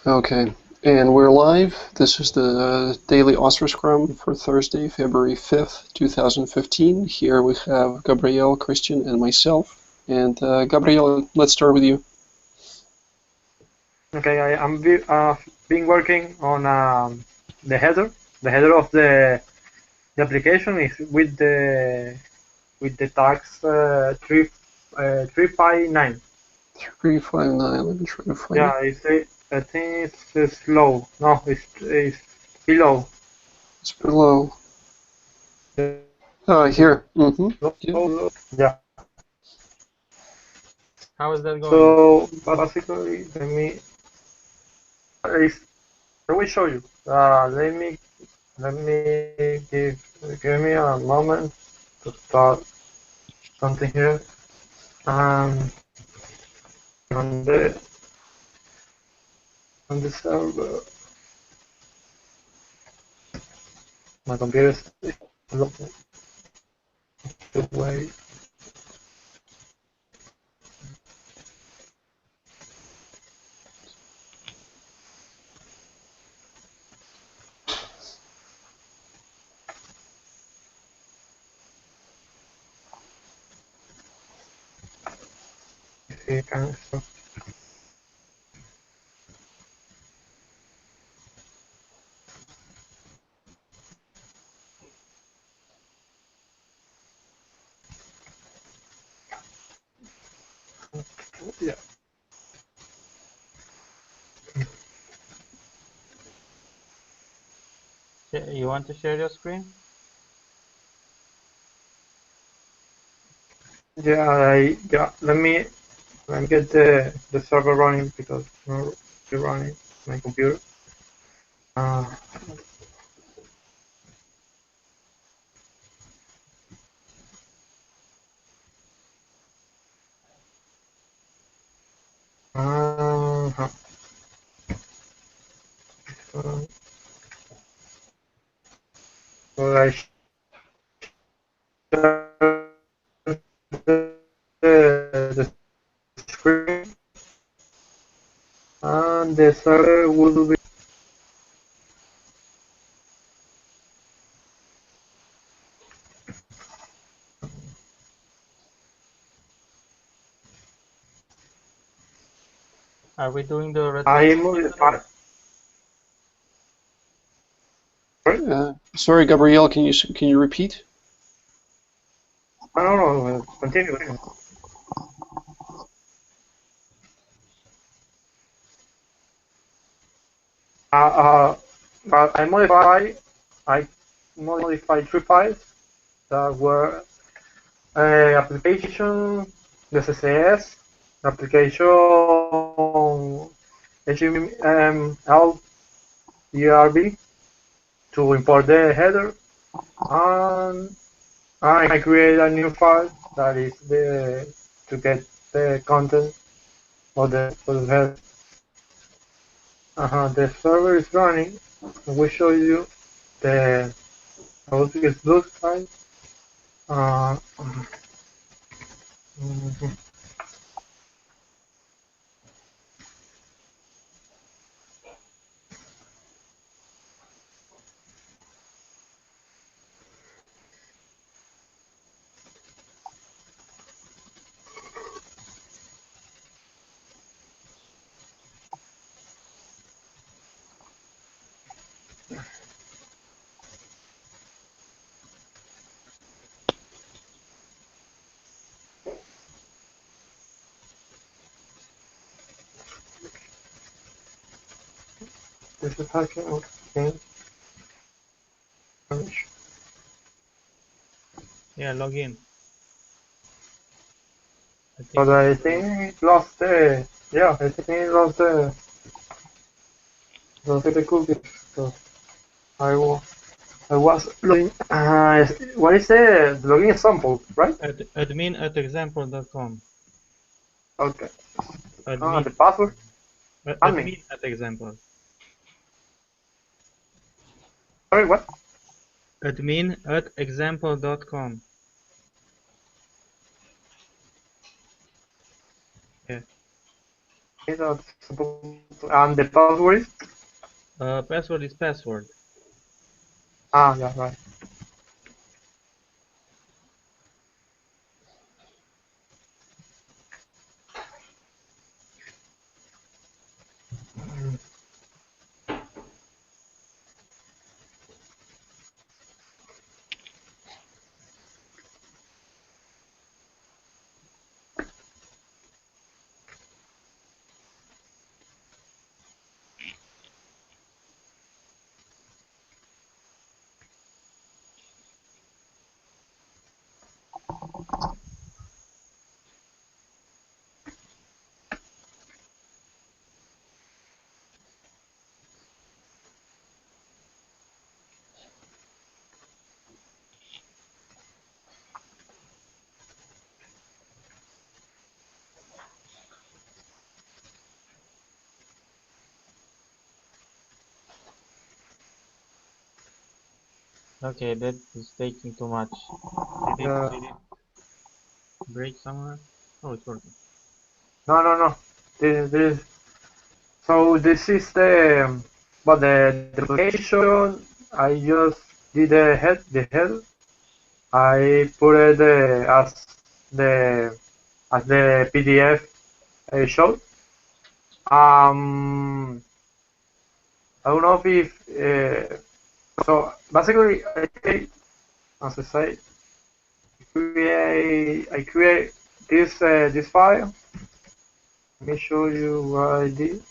Okay, and we're live. This is the daily OSRA Scrum for Thursday, February 5th, 2015. Here we have Gabriel, Christian, and myself. And Gabriel, let's start with you. Okay, I'm been working on the header. The header of the application is with the tags 359. 359. Let me try to find Yeah, I think it's slow. No, it's below. It's below. Yeah. Here. Yeah. Yeah. How is that going? So basically, I will show you. Let me give me a moment to start something here. On the server, my computer is looking away. If you can stop. Yeah. You want to share your screen? Yeah. Let me get the server running because it's not running my computer. Uh, uh, so I share the screen and the server will be. Are we doing the I retrieval? modified. Sorry, Gabriel. Can you repeat? No. Continue. I modified three files that were application, the CSS, application HTML ERB to import the header, and I create a new file that is to get the content of the header. The server is running. I will show you how it looks like. Mhm. This is hacking okay. Yeah, log in. But I think it lost the cookies. So I was logging. What is the login example, right? Admin@example.com. Okay. Admin. The password. Admin@example. Sorry, what? Admin@example.com. Yeah. And the password is? Password is password. Ah, yeah, right. Okay, that is taking too much. Did it break somewhere? Oh, it's working. No. This. So this is the, but the application. I just did the head. I put it the as the PDF showed. I don't know if so basically I create, as I say, I create this file. Let me show you what I did.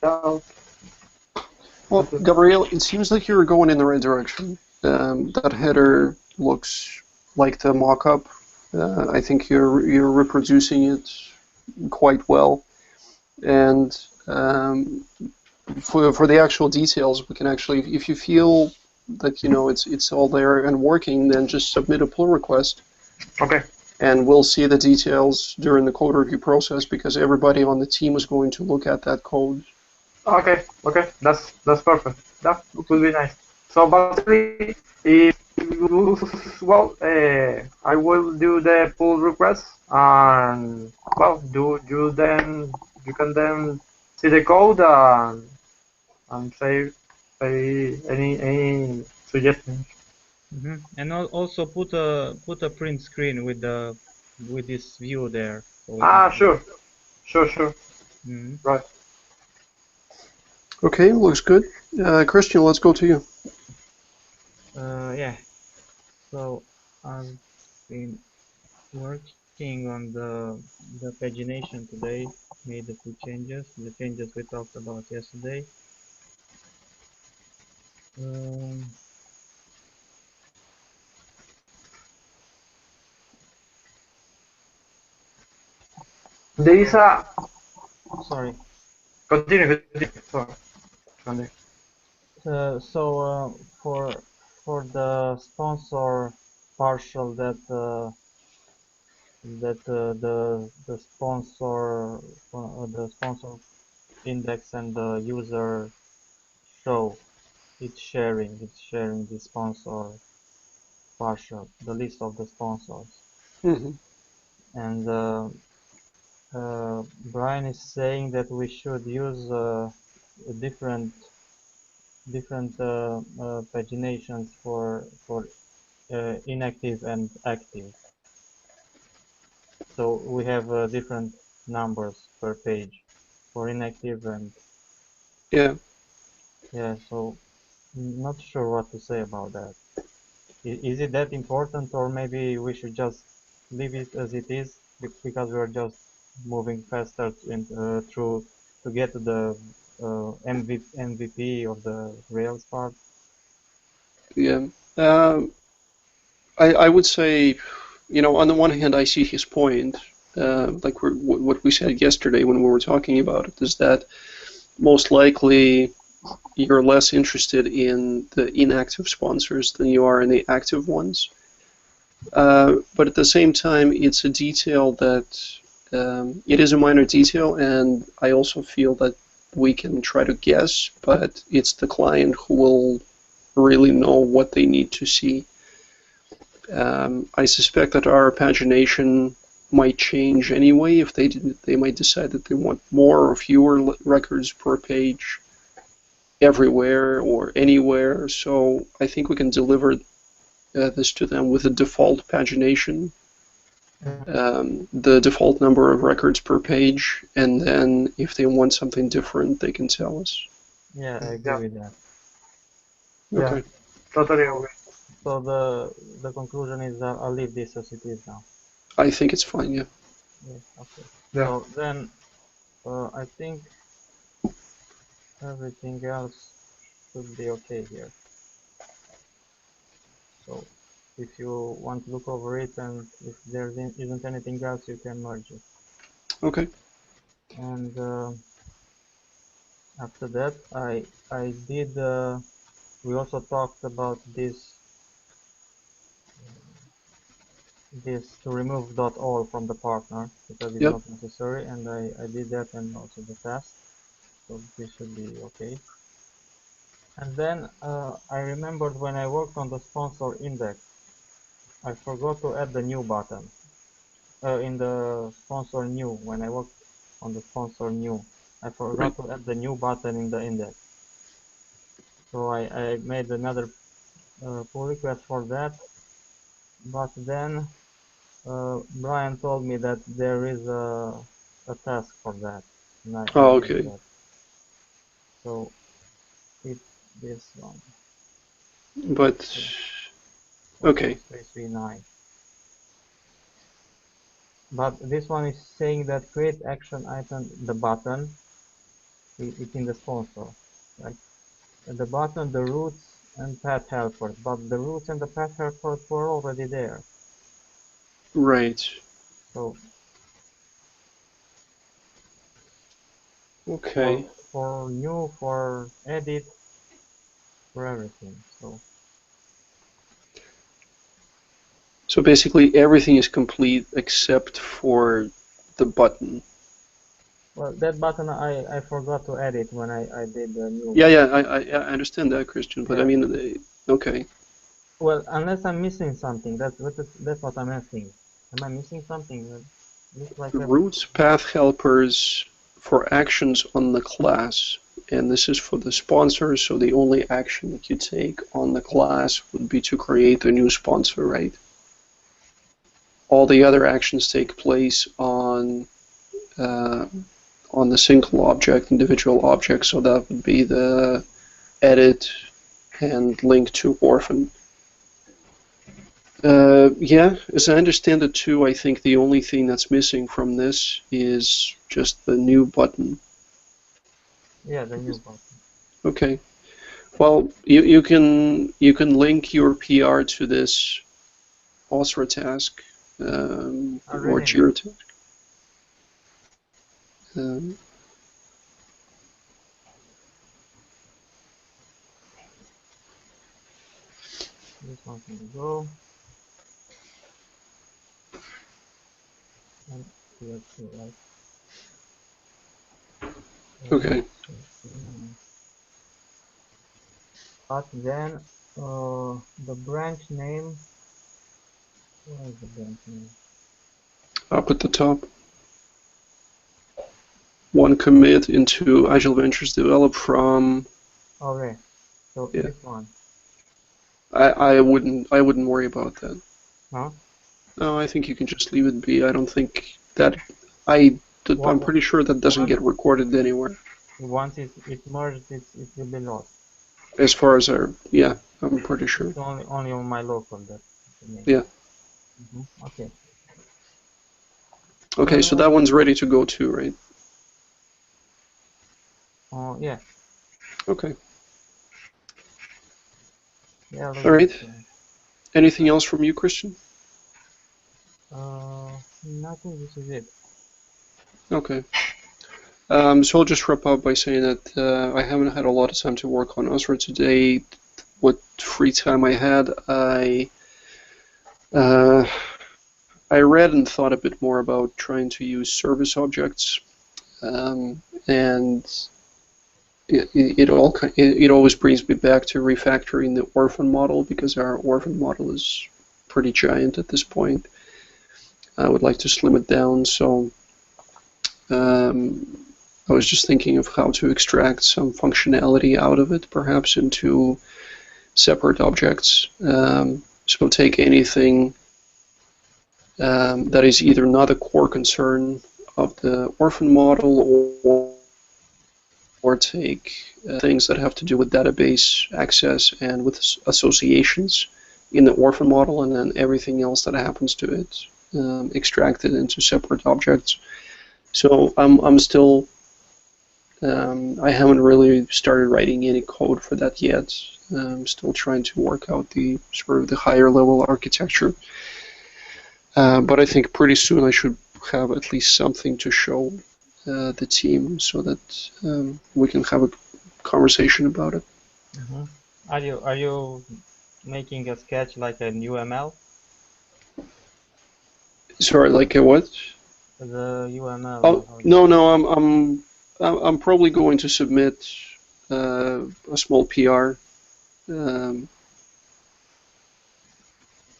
So, Well, Gabriel, it seems like you're going in the right direction. That header looks like the mock-up. I think you're reproducing it quite well. And for the actual details, we can actually, if you feel that it's all there and working, then just submit a pull request. okay. And we'll see the details during the code review process because everybody on the team is going to look at that code. Okay, that's perfect. That would be nice. So basically, if you, well, I will do the pull request, and well, do you then you can then see the code and say any suggestions. And also put a print screen with this view there, so we can Ah, see. sure. Right. Okay, looks good. Christian, let's go to you. Yeah. So I've been working on the pagination today. Made a few changes. The changes we talked about yesterday. There is a Sorry. continue. Sorry. Continue. So for the sponsor partial the sponsor index and the user show it's sharing the sponsor partial, the list of the sponsors. And Brian is saying that we should use different paginations for inactive and active. So we have different numbers per page for inactive and yeah. So not sure what to say about that. Is it that important, or maybe we should just leave it as it is because we're just moving faster through to get to the MVP of the Rails part? Yeah. I would say, on the one hand, I see his point. Like what we said yesterday when we were talking about it is that most likely you're less interested in the inactive sponsors than you are in the active ones. But at the same time, it's a detail that it is a minor detail, and I also feel that we can try to guess, but it's the client who will really know what they need to see. I suspect that our pagination might change anyway. If they might decide that they want more or fewer records per page everywhere or anywhere. So I think we can deliver this to them with a default pagination, the default number of records per page, and then if they want something different, they can tell us. Yeah, I agree with that. Okay. Yeah, totally agree. So the conclusion is I'll leave this as it is now. I think it's fine, yeah. Yeah, okay. Yeah. So then I think everything else should be okay here. So if you want to look over it and if there isn't anything else, you can merge it. Okay. And after that, I did. We also talked about this to remove .all from the partner because it's Yep. not necessary, and I did that and also the task. So this should be okay. And then I remembered when I worked on the sponsor index, I forgot to add the new button in the sponsor new. When I worked on the sponsor new, I forgot to add the new button in the index. So I made another pull request for that, but then Brian told me that there is a task for that, and I Oh, did okay. that. So it's this one. But, okay. 339. But this one is saying that create action item, the button, it's in the sponsor, right? And the button, the roots, and path helpers, but the roots and the path helpers were already there. Right. So Okay. for new, for edit, for everything. So basically everything is complete except for the button. Well, that button I forgot to edit when I did the new. Yeah, I understand that, Christian, but Yeah. I mean, okay. Well, unless I'm missing something, that's what I'm asking. Am I missing something? Looks like Roots path helpers for actions on the class, and this is for the sponsor, so the only action that you take on the class would be to create a new sponsor, right? All the other actions take place on the single object, individual object, so that would be the edit and link to orphan. Yeah, as I understand it too, I think the only thing that's missing from this is just the new button. yeah, the new button. Okay. Well, you can link your PR to this OSRA task or Jira task. This one can go. And here too, right? Okay. But then the branch name. Where is the branch name? Up at the top. One commit into Agile Ventures developed from. Okay, so Yeah. this one. I wouldn't worry about that. Huh? No, I think you can just leave it be. I don't think that I'm pretty sure that doesn't get recorded anywhere. Once it's merged, it will be lost. As far as yeah, I'm pretty sure. It's only on my local that. Yeah. Okay. Okay, so that one's ready to go too, right? Yeah. Okay. Yeah. All right. Anything else from you, Christian? Nothing. This is it. Okay. So I'll just wrap up by saying that I haven't had a lot of time to work on OSRA today. What free time I had, I read and thought a bit more about trying to use service objects, and it always brings me back to refactoring the orphan model because our orphan model is pretty giant at this point. I would like to slim it down. So I was just thinking of how to extract some functionality out of it, perhaps into separate objects. So take anything that is either not a core concern of the orphan model, or take things that have to do with database access and with associations in the orphan model, and then everything else that happens to it extracted into separate objects. So I'm still I haven't really started writing any code for that yet. I'm still trying to work out the sort of the higher level architecture. But I think pretty soon I should have at least something to show the team, so that we can have a conversation about it. Mm-hmm. Are you making a sketch like an UML? Sorry, like a what? The UML. Oh no, I'm probably going to submit a small PR.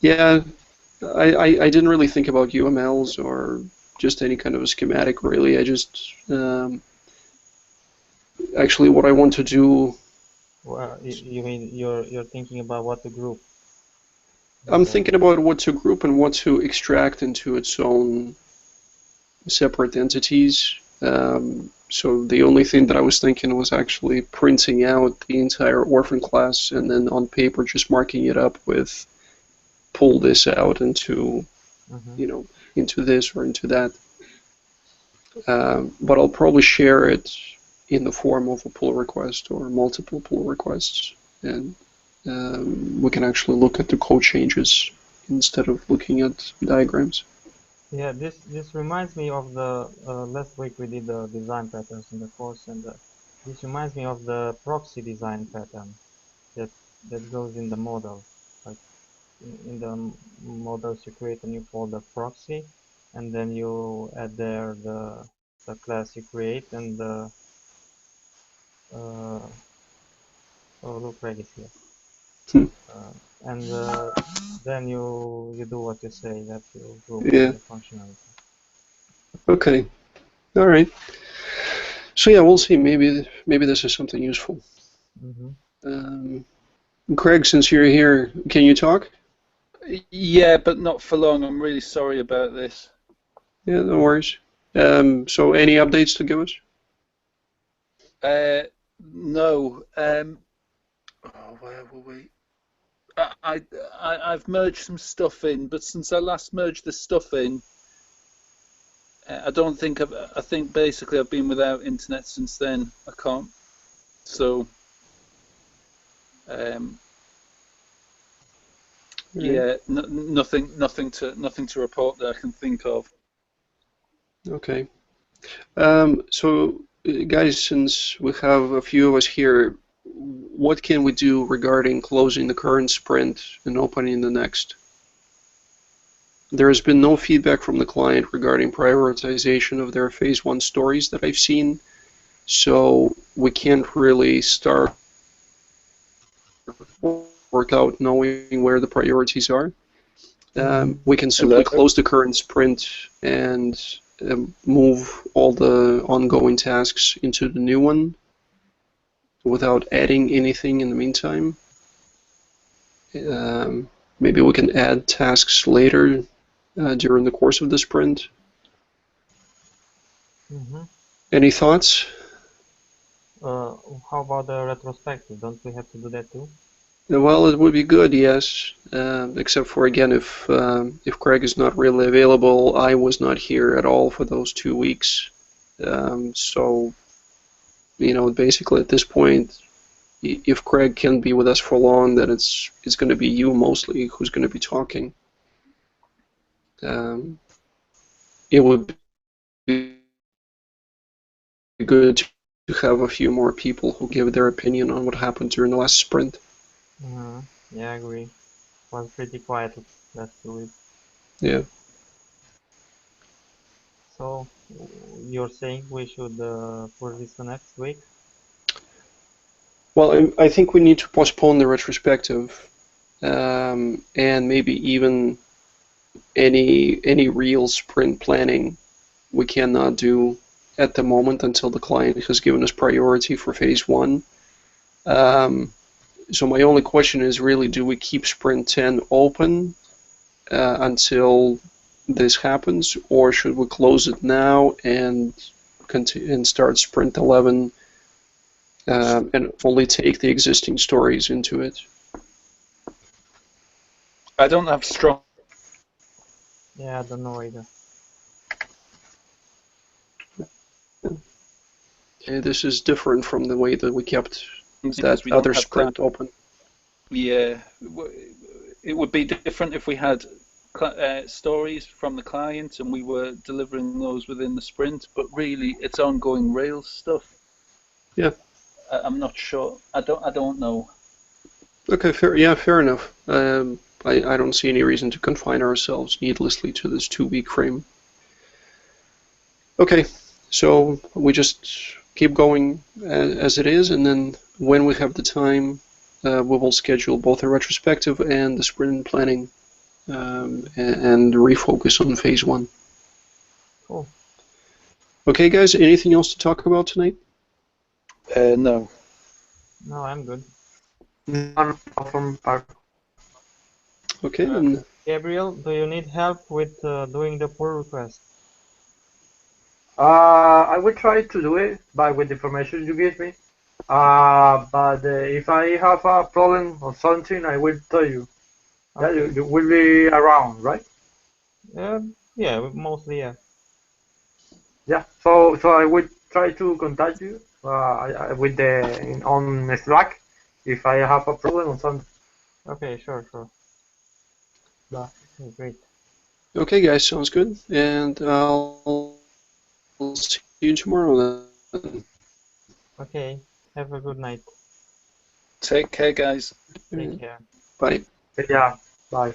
Yeah, I didn't really think about UMLs or just any kind of a schematic, really. I just actually what I want to do. Well, you mean you're thinking about what to group? I'm thinking about what to group and what to extract into its own separate entities. So the only thing that I was thinking was actually printing out the entire orphan class and then on paper just marking it up with pull this out into, you know, into this or into that. But I'll probably share it in the form of a pull request or multiple pull requests, and we can actually look at the code changes instead of looking at diagrams. Yeah, this reminds me of the last week we did the design patterns in the course, and this reminds me of the proxy design pattern that goes in the model. Like in the models, you create a new folder proxy, and then you add there the class you create and the oh look, Greg is here. And then you do what you say, that you group Yeah. the functionality. Okay. All right. So yeah, we'll see. Maybe this is something useful. Craig, since you're here, can you talk? Yeah, but not for long. I'm really sorry about this. Yeah, no worries. So any updates to give us? No. Where were we? I've merged some stuff in, but since I last merged the stuff in, I don't think I think basically I've been without internet since then. I can't. So, yeah, nothing to report that I can think of. Okay. So guys, since we have a few of us here, what can we do regarding closing the current sprint and opening the next? There has been no feedback from the client regarding prioritization of their phase 1 stories that I've seen, so we can't really start work out knowing where the priorities are. We can simply close the current sprint and move all the ongoing tasks into the new one without adding anything in the meantime. Maybe we can add tasks later during the course of the sprint. Any thoughts? How about the retrospective? Don't we have to do that too? Well, it would be good, yes. Except for, again, if Craig is not really available, I was not here at all for those 2 weeks. So, you know, basically at this point, if Craig can be with us for long, then it's going to be you mostly who's going to be talking. It would be good to have a few more people who give their opinion on what happened during the last sprint. Yeah, I agree. It was pretty quiet last 2 weeks. Yeah. So you're saying we should push this to next week? Well, I think we need to postpone the retrospective, and maybe even any real sprint planning we cannot do at the moment until the client has given us priority for phase one. So my only question is really, do we keep sprint 10 open until this happens, or should we close it now and start sprint 11 and only take the existing stories into it? I don't have strong. Yeah, I don't know either. This is different from the way that we kept Because that we don't other have sprint open. Yeah, it would be different if we had stories from the client and we were delivering those within the sprint. But really, it's ongoing Rails stuff. Yeah. I'm not sure. I don't know. Okay, fair. Yeah, fair enough. I don't see any reason to confine ourselves needlessly to this 2-week frame. Okay, so we just keep going as it is, and then when we have the time, we will schedule both a retrospective and the sprint planning, and refocus on phase one. Cool. Okay, guys, anything else to talk about tonight? No. No, I'm good. From our Okay, then. Gabriel, do you need help with doing the pull request? I will try to do it with the information you give me. But if I have a problem or something, I will tell you. Okay. Yeah, you will be around, right? Yeah, mostly, yeah. Yeah. So I will try to contact you with on Slack if I have a problem or something. Okay, sure. Yeah. Okay, great. Okay, guys, sounds good, and I'll see you tomorrow then. Okay, have a good night. Take care, guys. Take care. Bye. Yeah. Bye.